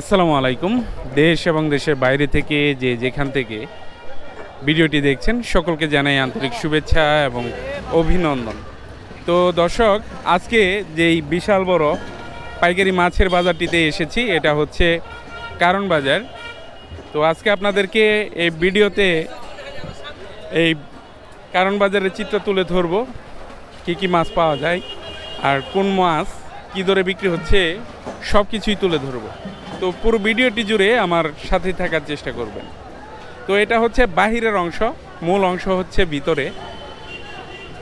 আসসালামু আলাইকুম। দেশ এবং দেশের বাইরে থেকে যে যেখান থেকে ভিডিওটি দেখছেন সকলকে জানাই আন্তরিক শুভেচ্ছা এবং অভিনন্দন। তো দর্শক, আজকে যেই বিশাল বড় পাইকারি মাছের বাজারটিতে এসেছি, এটা হচ্ছে কারণ বাজার। তো আজকে আপনাদেরকে এই ভিডিওতে এই কারণ বাজারের চিত্র তুলে ধরব, কী কী মাছ পাওয়া যায় আর কোন মাছ কী দরে বিক্রি হচ্ছে সব কিছুই তুলে ধরব। তো পুরো ভিডিওটি জুড়ে আমার সাথে থাকার চেষ্টা করবেন। তো এটা হচ্ছে বাহিরের অংশ, মূল অংশ হচ্ছে ভিতরে।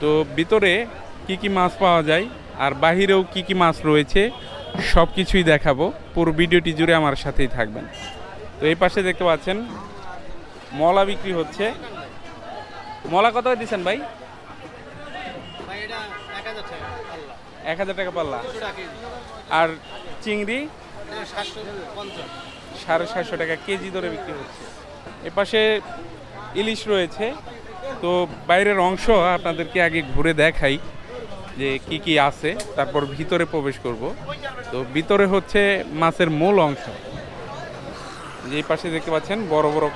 তো ভিতরে কি কি মাছ পাওয়া যায় আর বাহিরেও কি কি মাছ রয়েছে সব কিছুই দেখাবো। পুরো ভিডিওটি জুড়ে আমার সাথেই থাকবেন। তো এই পাশে দেখতে পাচ্ছেন মলা বিক্রি হচ্ছে। মলা কত দিচ্ছেন ভাই? 1000 টাকা পাল্লা। আর চিংড়ি 750 টাকা কেজি ধরে বিক্রি হচ্ছে। এপাশে ইলিশ রয়েছে। তো বাইরের অংশ আপনাদেরকে আগে ঘুরে দেখাই যে কি কি আছে, তারপর ভিতরে প্রবেশ করব। তো ভিতরে হচ্ছে মাছের মূল অংশ। যে এই পাশে দেখতে পাচ্ছেন বড় বড়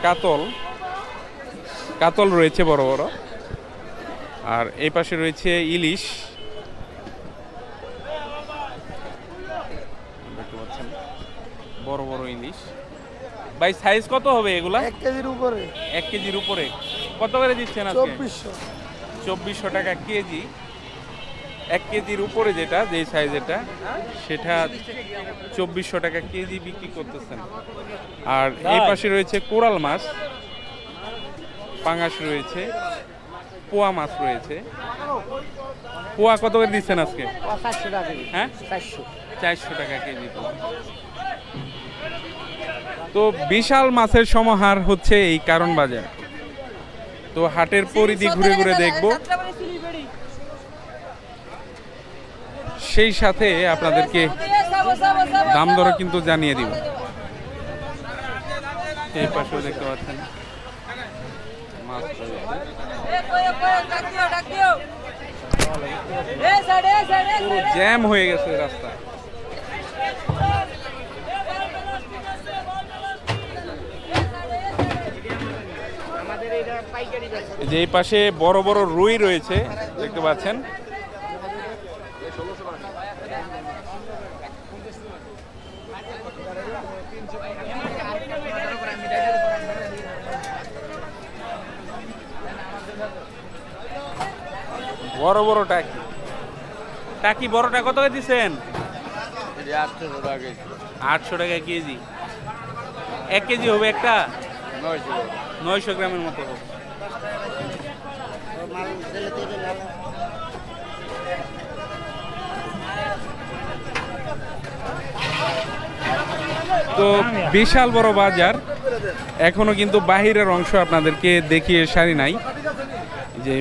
কাতল রয়েছে বড় বড়। আর এই পাশে রয়েছে ইলিশ, দেখতে পাচ্ছেন বড় বড় ইলিশ। ভাই সাইজ কত হবে এগুলা? 1 কেজির উপরে। 1 কেজির উপরে কত করে দিচ্ছেন আজকে? 2400 টাকা কেজি। 1 কেজির উপরে যেটা যেই সাইজ এটা, সেটা 2400 টাকা কেজি বিক্রি করতেছেন। আর এই পাশে রয়েছে কোরাল মাছ, পাঙাশ রয়েছে, পোয়া মাছ রয়েছে। পোয়া কত করে দিচ্ছেন আজকে? 400 টাকা। হ্যাঁ, 400 টাকা কেজি। তো বিশাল মাছের সমাহার হচ্ছে এই কারণ বাজার। তো হাটের পরিধি ঘুরে ঘুরে দেখব, সেই সাথে আপনাদেরকে দাম দর কিন্তু জানিয়ে দিব। এই পাশেও দেখতে পাচ্ছেন মাছ পুরো জ্যাম হয়ে গেছে রাস্তা। যে এই পাশে বড় বড় রুই রয়েছে দেখতে পাচ্ছেন। বড় বড় টাকি বড়টা কত করে দিচ্ছেন? 800 টাকা কেজি। 1 কেজি হবে একটা? 900 গ্রামের মতো হবে। তো বিশাল বড় বাজার, এখনো কিন্তু বাহিরের অংশ আপনাদেরকে দেখিয়ে সারি নাই। যে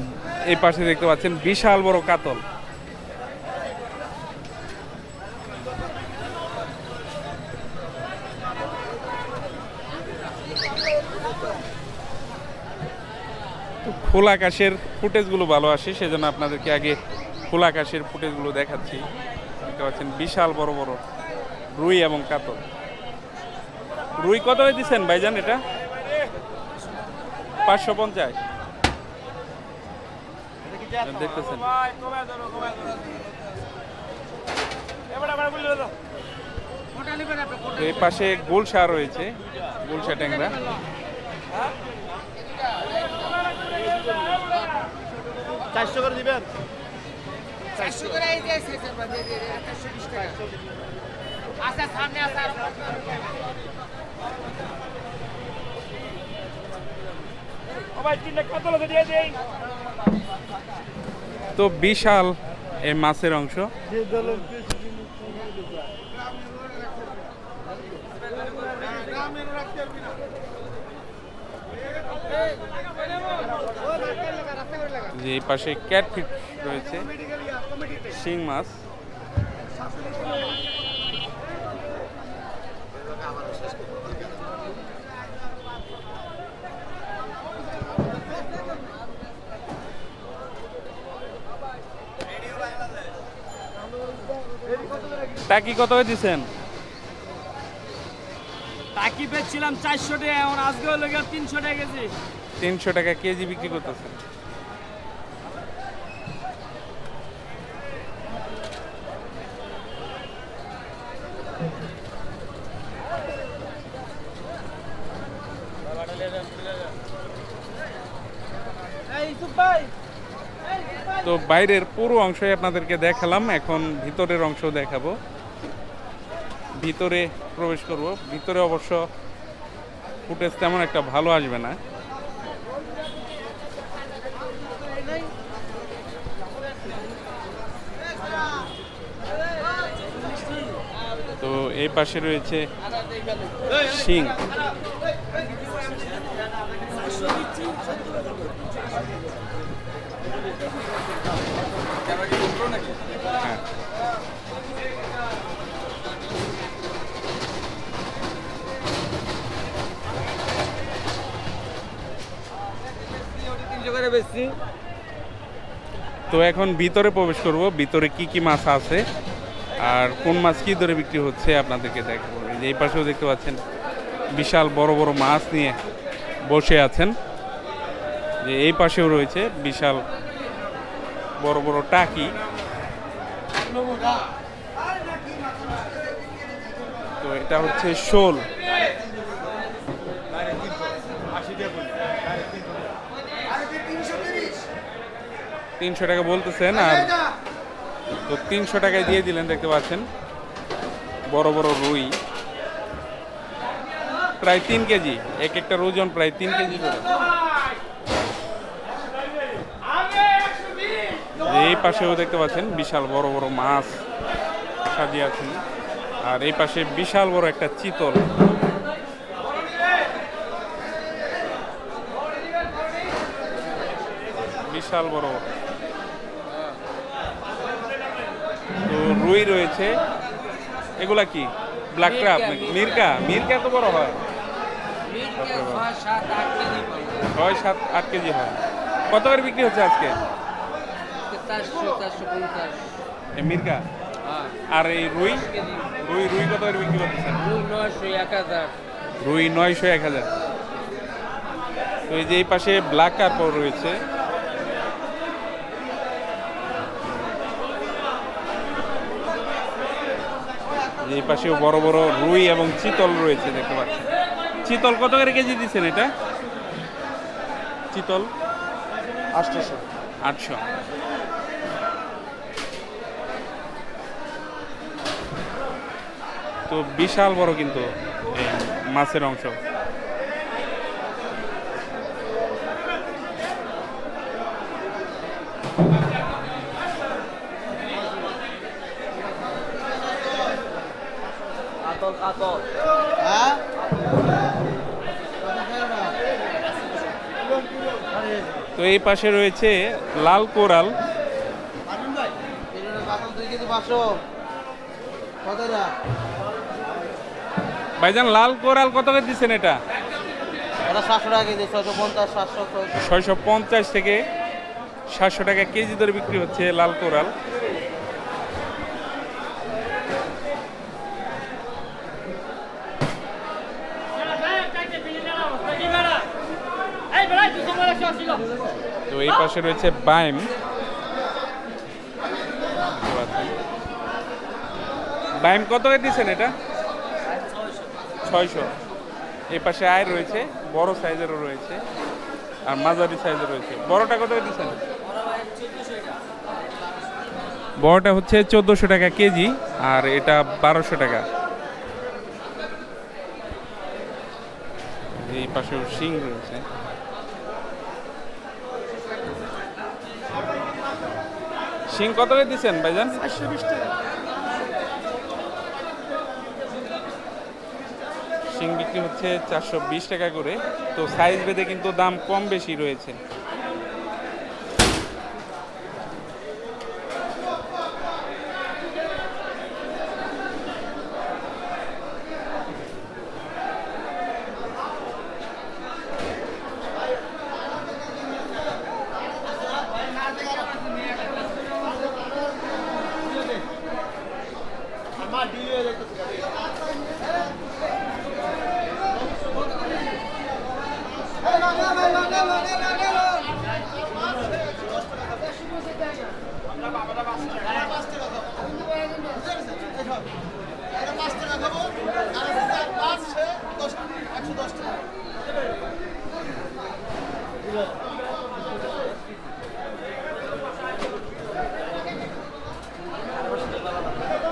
এই পাশে দেখতে পাচ্ছেন বিশাল বড় কাতল। খোলা আকাশের ফুটেজগুলো ভালো আসে, সেজন্য আপনাদেরকে আগে খোলা আকাশের ফুটেজগুলো দেখাচ্ছি। দেখতে পাচ্ছেন বিশাল বড় বড় রুই এবং কাতল। রুই কত দিচ্ছেন ভাইজান? এটা 550 দেখতেছেন। এই পাশে গুলশা রয়েছে, গুলশা ট্যাংরা। করে দিবেন। তো বিশাল এই মাছের অংশ। যে এই পাশে ক্যাটফিশ রয়েছে, শিং মাছ। টাকি কত দিচ্ছেন? আকি বেচছিলাম 400 টাকা, এখন আজকে হলো গিয়ে 300 টাকা কেজি। 300 টাকা কেজি বিক্রি করতেছেন। তো বাইরের পুরো অংশই আপনাদেরকে দেখালাম, এখন ভিতরের অংশ দেখাবো। ভিতরে প্রবেশ করব। ভিতরে অবশ্য ফুটেজ তেমন একটা ভালো আসবে না। তো এই পাশে রয়েছে শিং। হ্যাঁ, তো এখন ভিতরে প্রবেশ করব। ভিতরে কি কি মাছ আছে আর কোন মাছ কি দরে বিক্রি হচ্ছে আপনাদেরকে দেখাবো। এই যে এই পাশেও দেখতে পাচ্ছেন বিশাল বড় বড় মাছ নিয়ে বসে আছেন। যে এই পাশেও রয়েছে বিশাল বড় বড় টাকি। তো এটা হচ্ছে শোল। 300 টাকা বলতেছেন, আর তো 300 টাকায় দিয়ে দিলেন। দেখতে পাচ্ছেন বড় বড় রুই, প্রায় 3 কেজি, এক একটার ওজন প্রায় 3 কেজি করে। এই পাশেও দেখতে পাচ্ছেন বিশাল বড় বড় মাছ সাজিয়ে আছেন, আর এই পাশে বিশাল বড় একটা চিতল। বিশাল বড়। তো রুই রয়েছে। এগুলা কি ব্ল্যাক ক্র্যাব নাকি? মিরকা? মিরকা তো বড় হয়, 6-7-8 কেজি হয়। কত করে বিক্রি হচ্ছে আজকে? 400-450। এই মিরকা। আর এই রুই রুই রুই কত করে বিক্রি করতেছেন? 900-1000। রুই 900-1000। তো এই যে এই পাশে ব্ল্যাক কার্প রয়েছে। এই পাশেও বড় বড় রুই এবং চিতল রয়েছে, দেখতে পাচ্ছেন। চিতল কত করে কেজি দিচ্ছেন এটা? চিতল 800। তো বিশাল বড় কিন্তু এই মাছের অংশ। হ্যাঁ তো এই পাশে রয়েছে লাল কোরাল। ভাইজান লাল কোরাল কত করে দিচ্ছেন এটা? 700 টাকা কেজি, 650, 700, 650 থেকে 700 টাকা কেজি দরে বিক্রি হচ্ছে লাল কোরাল। তো এই পাশে রয়েছে বাইম। বাইম কত করে দিচ্ছেন এটা? 600। এই পাশে আয় রয়েছে, বড় সাইজেরও রয়েছে আর মাঝারি সাইজের রয়েছে। বড়টা কত করে দিচ্ছেন? বড়টা হচ্ছে 1400 টাকা কেজি, আর এটা 1200 টাকা। এই পাশেও শিং রয়েছে। শিং কত করে দিচ্ছেন ভাইজান? 420 টাকা। শিং বিক্রি হচ্ছে 420 টাকা করে। তো সাইজ ভেদে কিন্তু দাম কম বেশি রয়েছে।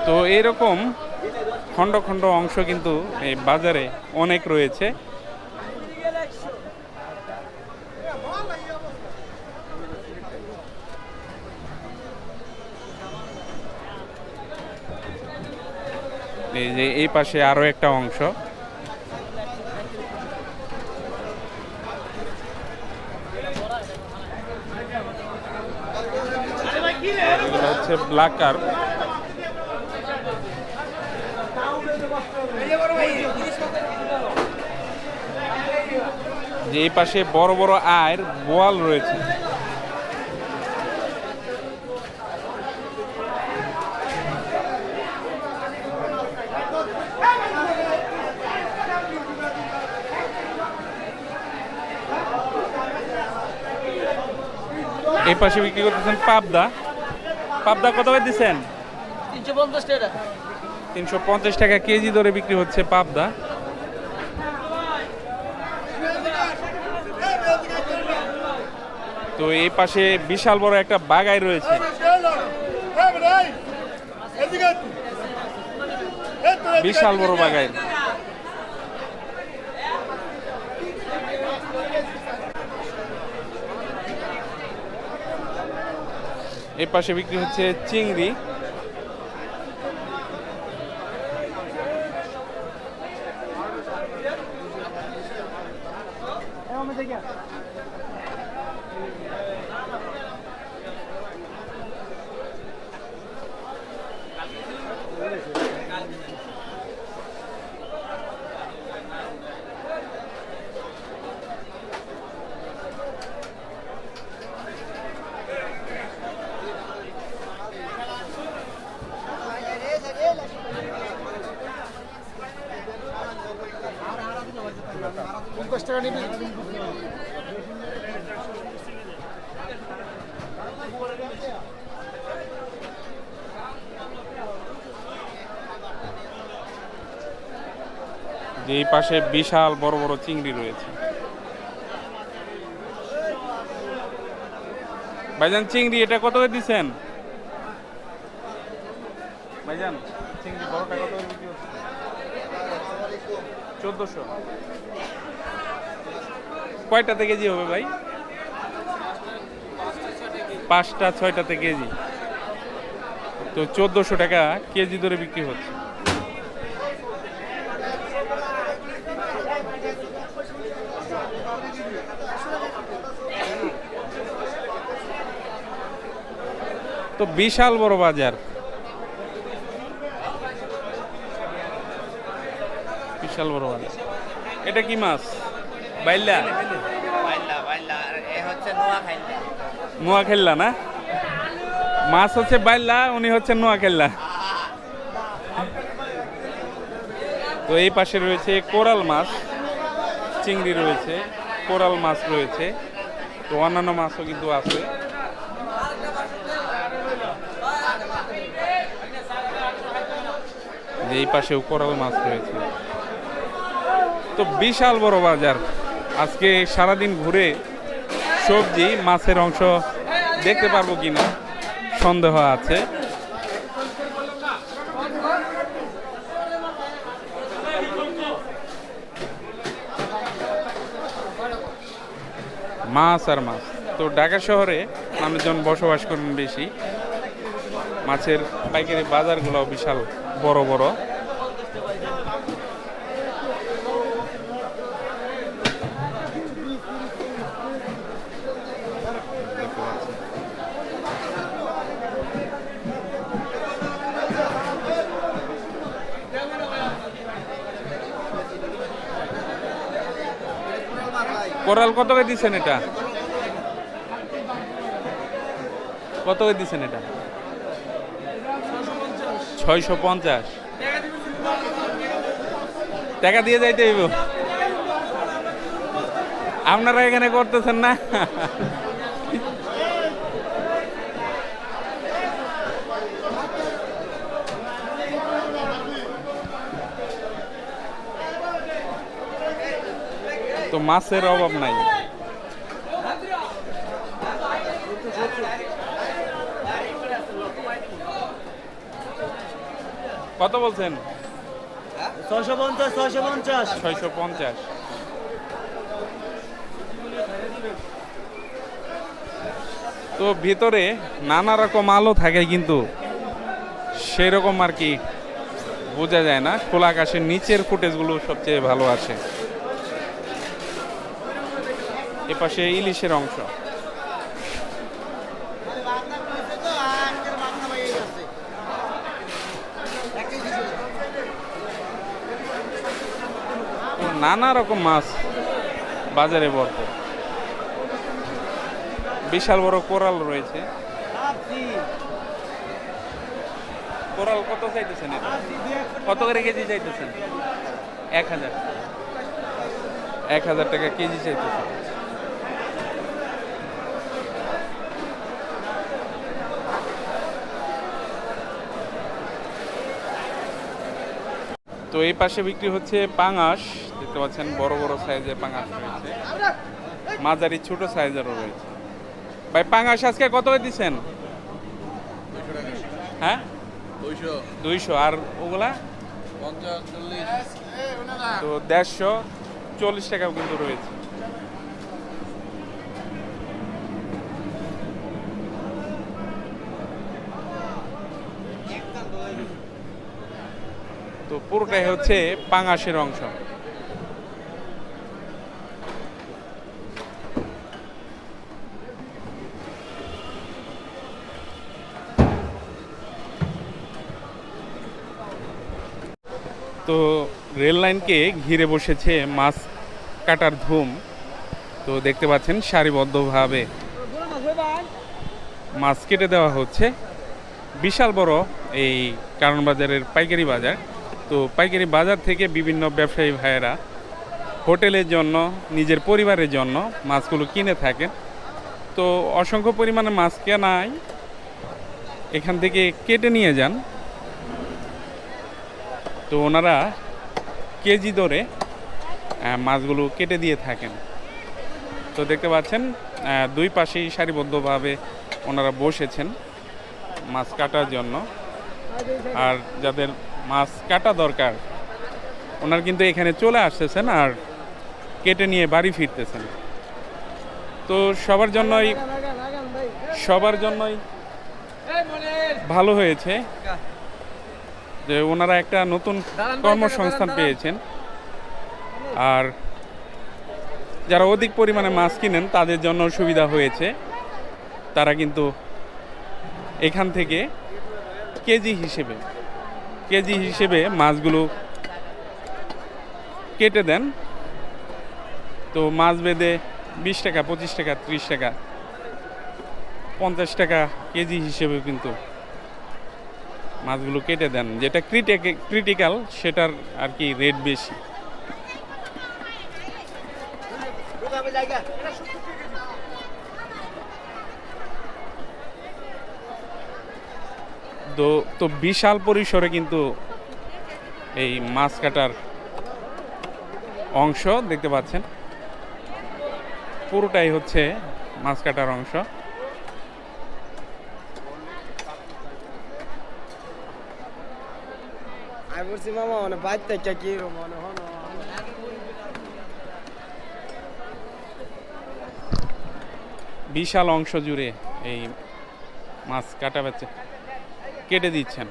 তো এরকম খণ্ড খণ্ড অংশ কিন্তু এই বাজারে অনেক রয়েছে। এই যে এই পাশে আরো একটা অংশ, এগুলো হচ্ছে ব্ল্যাক কার্প। যে এই পাশে বড় বড় আয়ের বোয়াল রয়েছে। এই পাশে বিক্রি করতেছেন পাবদা। পাবদা কত করে দিচ্ছেন? 350 টাকা। 350 টাকা কেজি দরে বিক্রি হচ্ছে পাবদা। তো এই পাশে বিশাল বড় একটা বাগাই রয়েছে। বিশাল বড় বাগাই। এই পাশে বিক্রি হচ্ছে চিংড়ি। যে এই পাশে বিশাল বড় বড় চিংড়ি রয়েছে। ভাইজান চিংড়ি এটা কত করে দিচ্ছেন? ভাইজান চিংড়ি বড়টা কত করে বিক্রি হচ্ছে? 1400। কয়টাতে কেজি হবে ভাই? 5টা 6টাতে কেজি। তো 1400 টাকা কেজি ধরে বিক্রি হচ্ছে। তো বিশাল বড় বাজার, বিশাল বড় বাজার। এটা কি মাছ? বাইলা? নোয়া খেললা না? মাছ হচ্ছে বাইলা, উনি হচ্ছে নোয়া খেললা। তো এই পাশে রয়েছে কোরাল মাছ, চিংড়ি রয়েছে, কোরাল মাছ রয়েছে, তো অন্যান্য মাছও কিন্তু আছে। এই পাশেও কোরাল মাছ রয়েছে। তো বিশাল বড় বাজার। আজকে সারাদিন ঘুরে সবজি মাছের অংশ দেখতে পারবো কিনা সন্দেহ আছে। মাছ আর মাছ। তো ঢাকা শহরে মানুষজন বসবাস করেন বেশি, মাছের পাইকারি বাজারগুলো বিশাল বড় বড়। কোরাল কত করে দিচ্ছেন? এটা কত করে দিচ্ছেন? এটা 650 টাকা দিয়ে যাইতে হইব। আপনারা এখানে করতেছেন না? তো মাছের অভাব নাই। কত বলছেন? 650 650 650। তো ভিতরে নানা রকম আলো থাকে কিন্তু সেরকম আর কি বোঝা যায় না। খোলা আকাশের নিচের ফুটেজগুলো সবচেয়ে ভালো আসে। এপাশে ইলিশের অংশ। তো নানা রকম মাছ বাজারে ভরপুর। বিশাল বড় কোরাল রয়েছে। কোরাল কত চাইতেছেন? কত করে কেজি চাইতেছেন? 1000। 1000 টাকা কেজি চাইতেছেন। তো এই পাশে বিক্রি হচ্ছে পাঙাশ। দেখতে পাচ্ছেন বড় বড় সাইজের পাঙাশ রয়েছে, মাঝারি ছোট সাইজেরও রয়েছে। ভাই পাঙাশ আজকে কত করে দিচ্ছেন? হ্যাঁ 200। আর ওগুলা 50 40 তো 140 টাকাও কিন্তু রয়েছে। তো পুরোটাই হচ্ছে পাঙাশের অংশ। তো রেল লাইনকে ঘিরে বসেছে মাছ কাটার ধুম। তো দেখতে পাচ্ছেন সারিবদ্ধভাবে মাছ কেটে দেওয়া হচ্ছে। বিশাল বড় এই কারণ বাজারের পাইকারি বাজার। তো পাইকারি বাজার থেকে বিভিন্ন ব্যবসায়ী ভাইয়েরা হোটেলের জন্য, নিজের পরিবারের জন্য মাছগুলো কিনে থাকেন। তো অসংখ্য পরিমাণে মাছ কেনায় এখান থেকে কেটে নিয়ে যান। তো ওনারা কেজি দরে মাছগুলো কেটে দিয়ে থাকেন। তো দেখতে পাচ্ছেন দুই পাশেই সারিবদ্ধভাবে ওনারা বসেছেন মাছ কাটার জন্য। আর যাদের মাছ কাটা দরকার ওনারা কিন্তু এখানে চলে আসতেছেন আর কেটে নিয়ে বাড়ি ফিরতেছেন। তো সবার জন্যই ভালো হয়েছে যে ওনারা একটা নতুন কর্মসংস্থান পেয়েছেন। আর যারা অধিক পরিমাণে মাছ কিনেন তাদের জন্য সুবিধা হয়েছে। তারা কিন্তু এখান থেকে কেজি হিসেবে মাছগুলো কেটে দেন। তো মাছ বেঁধে 20 টাকা, 25 টাকা, 30 টাকা, 50 টাকা কেজি হিসেবে কিন্তু মাছগুলো কেটে দেন। যেটা ক্রিটিক্যাল সেটার আর কি রেট বেশি। তো বিশাল পরিসরে কিন্তু এই মাছ কাটার অংশ দেখতে পাচ্ছেন, পুরোটাই হচ্ছে মাছ কাটার অংশ। বিশাল অংশ জুড়ে এই মাছ কাটা বেচে কেটে দিচ্ছেন।